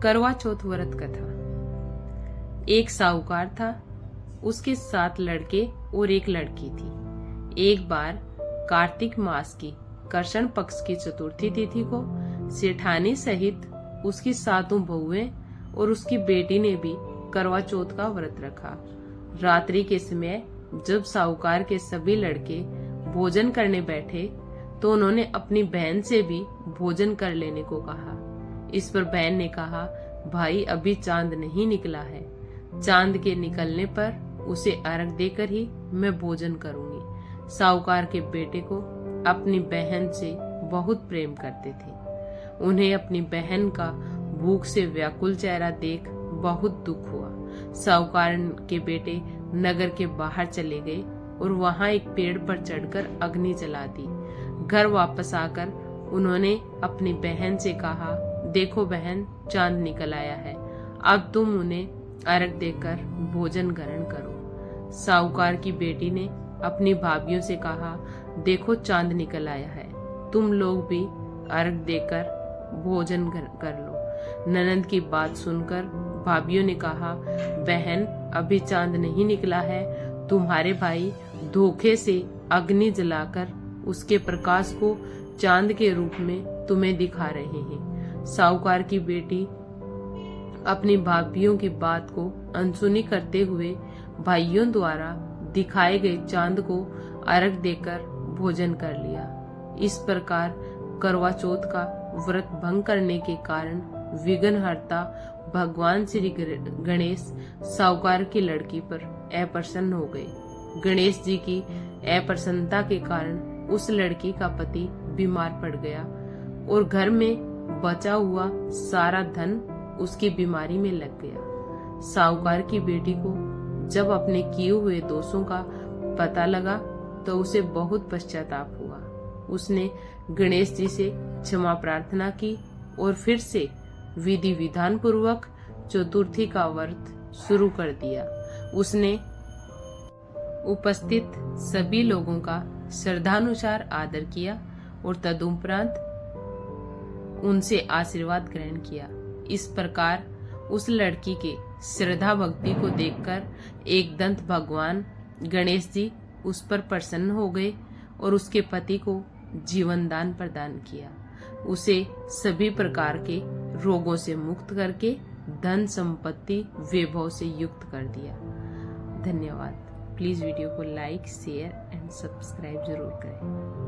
करवा चौथ व्रत कथा। एक साहूकार था, उसके 7 लड़के और 1 लड़की थी। एक बार कार्तिक मास की कृष्ण पक्ष की चतुर्थी तिथि को सेठानी सहित उसकी 7 बहुएं और उसकी बेटी ने भी करवा चौथ का व्रत रखा। रात्रि के समय जब साहूकार के सभी लड़के भोजन करने बैठे तो उन्होंने अपनी बहन से भी भोजन कर लेने को कहा। इस पर बहन ने कहा, भाई अभी चांद नहीं निकला है, चांद के निकलने पर उसे अर्घ देकर ही मैं भोजन करूंगी। साहूकार के बेटे को अपनी बहन से बहुत प्रेम करते थे। उन्हें अपनी बहन का भूख से व्याकुल चेहरा देख बहुत दुख हुआ। साहूकार के बेटे नगर के बाहर चले गए और वहां एक पेड़ पर चढ़कर अग्नि जला दी। घर वापस आकर उन्होंने अपनी बहन से कहा, देखो बहन, चांद निकल आया है, अब तुम उन्हें अर्घ देकर भोजन ग्रहण करो। साहूकार की बेटी ने अपनी भाभियों से कहा, देखो चांद निकल आया है, तुम लोग भी अर्घ देकर भोजन कर लो। ननंद की बात सुनकर भाभियों ने कहा, बहन अभी चांद नहीं निकला है, तुम्हारे भाई धोखे से अग्नि जलाकर उसके प्रकाश को चांद के रूप में तुम्हें दिखा रहे हैं। साहूकार की बेटी अपनी भाभियों की बात को अनसुनी करते हुए भाइयों द्वारा दिखाए गए चांद को अर्घ देकर भोजन कर लिया। इस प्रकार करवा चौथ का व्रत भंग करने के कारण विघ्नहर्ता भगवान श्री गणेश साहूकार की लड़की पर अप्रसन्न हो गए। गणेश जी की अप्रसन्नता के कारण उस लड़की का पति बीमार पड़ गया और घर में बचा हुआ सारा धन उसकी बीमारी में लग गया। साहूकार की बेटी को जब अपने किए हुए दोषों का पता लगा तो उसे बहुत पश्चाताप हुआ। उसने गणेश जी से क्षमा प्रार्थना की और फिर से विधि विधान पूर्वक चतुर्थी का व्रत शुरू कर दिया। उसने उपस्थित सभी लोगों का श्रद्धानुसार आदर किया और तदुपरांत उनसे आशीर्वाद ग्रहण किया। इस प्रकार उस लड़की के श्रद्धा भक्ति को देखकर एकदंत भगवान गणेश जी उस पर प्रसन्न हो गए और उसके पति को जीवन दान प्रदान किया। उसे सभी प्रकार के रोगों से मुक्त करके धन संपत्ति वैभव से युक्त कर दिया। धन्यवाद। प्लीज वीडियो को लाइक, शेयर एंड सब्सक्राइब जरूर करें।